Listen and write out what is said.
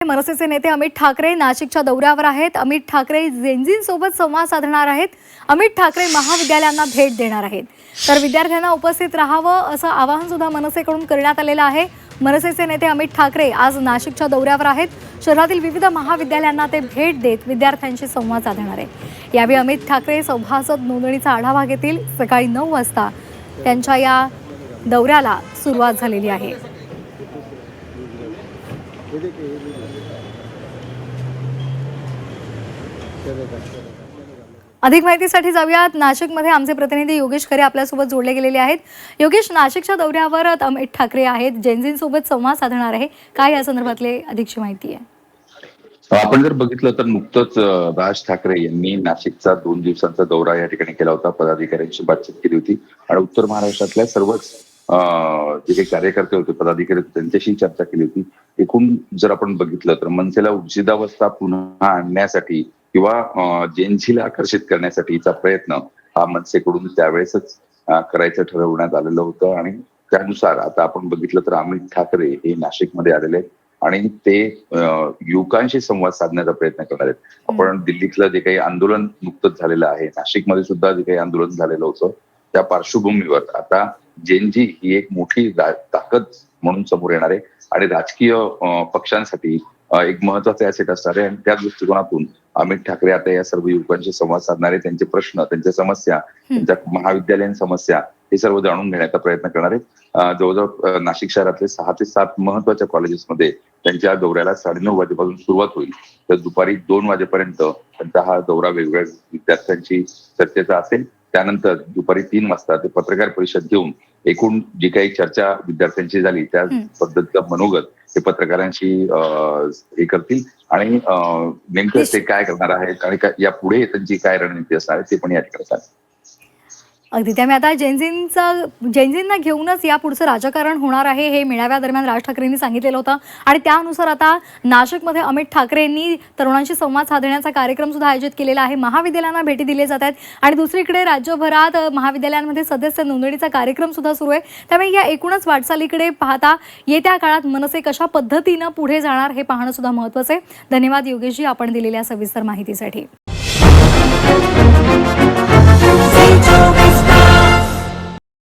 मनसेचे नेते अमित ठाकरे नाशिकच्या दौऱ्यावर आहेत। अमित ठाकरे जेनझींसोबत संवाद साधणार आहेत। अमित ठाकरे महाविद्यालयांना भेट देणार आहेत। तर विद्यार्थ्यांना उपस्थित राहावं असं आवाहन सुद्धा मनसेकडून करण्यात आलेलं आहे। मनसेचे नेते अमित ठाकरे आज नाशिकच्या दौऱ्यावर आहेत। शहरातील विविध महाविद्यालयांना ते भेट देत विद्यार्थ्यांशी संवाद साधणार आहे। यावेळी अमित ठाकरे सभासद नोंदणीचा आढावा घेतील। सकाळी 9 वाजता त्यांच्या या दौऱ्याला सुरुवात झालेली आहे। अधिक माहितीसाठी जाऊयात नाशिकमध्ये आमचे प्रतिनिधी योगेश खरे आपल्यासोबत जोडले गेलेले आहेत। योगेश, नाशिकच्या दौऱ्यावर अमित ठाकरे आहेत, जेनझींसोबत संवाद साधणार आहे, काय या संदर्भातले अधिकची माहिती आहे? आपण जर बघितलं तर नुकतंच राज ठाकरे यांनी नाशिकचा 2 दिवसांचा दौरा या ठिकाणी केला होता। पदाधिकाऱ्यांशी बातचीत केली होती आणि उत्तर महाराष्ट्रातल्या सर्वच जे काही कार्यकर्ते होते, पदाधिकारी होते, त्यांच्याशी चर्चा केली होती। एकूण जर आपण बघितलं तर मनसेला उर्जितावस्था पुन्हा आणण्यासाठी किंवा जेनझीला आकर्षित करण्यासाठीचा प्रयत्न हा मनसेकडून त्यावेळेसच करायचं ठरवण्यात आलेलं होतं आणि त्यानुसार आता आपण बघितलं तर अमित ठाकरे हे नाशिकमध्ये आलेले आहेत आणि ते युवकांशी संवाद साधण्याचा प्रयत्न करणार आहेत। आपण दिल्लीतलं जे काही आंदोलन नुकतंच झालेलं आहे, नाशिकमध्ये सुद्धा जे काही आंदोलन झालेलं होतं, त्या पार्श्वभूमीवर आता जेनझी ही एक मोठी ताकद म्हणून समोर येणार आहे आणि राजकीय पक्षांसाठी एक महत्वाचे ऍसेट असणार आहे आणि त्या दृष्टिकोनातून अमित ठाकरे आता या सर्व युवकांशी संवाद साधणारे, त्यांचे प्रश्न, त्यांच्या समस्या, त्यांच्या महाविद्यालयीन समस्या हे सर्व जाणून घेण्याचा प्रयत्न करणार आहेत। जवळजवळ नाशिक शहरातले 6 ते 7 महत्वाच्या कॉलेजेसमध्ये त्यांच्या दौऱ्याला 9:30 वाजेपासून सुरुवात होईल, तर दुपारी 2 वाजेपर्यंत त्यांचा हा दौरा वेगवेगळ्या विद्यार्थ्यांची चर्चेचा असेल। त्यानंतर दुपारी 3 वाजता ते पत्रकार परिषद घेऊन एकूण जी काही चर्चा विद्यार्थ्यांची झाली त्या पद्धतीचं मनोगत ते पत्रकारांशी हे करतील आणि नेमकं ते काय करणार आहेत आणि या पुढे त्यांची काय रणनीती असणार आहे ते पण या ठिकाणी सांगतील। अगदी त्यामुळे आता जेनझींना घेऊनच या पुढचं राजकारण होणार आहे हे मेळाव्यादरम्यान राज ठाकरेंनी सांगितलेलं होतं आणि त्यानुसार आता नाशिकमध्ये अमित ठाकरेंनी तरुणांशी संवाद साधण्याचा कार्यक्रम सुद्धा आयोजित केलेला आहे। महाविद्यालयांना भेटी दिल्या जात आहेत आणि दुसरीकडे राज्यभरात महाविद्यालयांमध्ये सदस्य नोंदणीचा कार्यक्रम सुद्धा सुरू आहे। त्यामुळे या एकूणच वाटचालीकडे पाहता येत्या काळात मनसे कशा पद्धतीनं पुढे जाणार हे पाहणं सुद्धा महत्त्वाचं आहे। धन्यवाद योगेशजी, आपण दिलेल्या सविस्तर माहितीसाठी।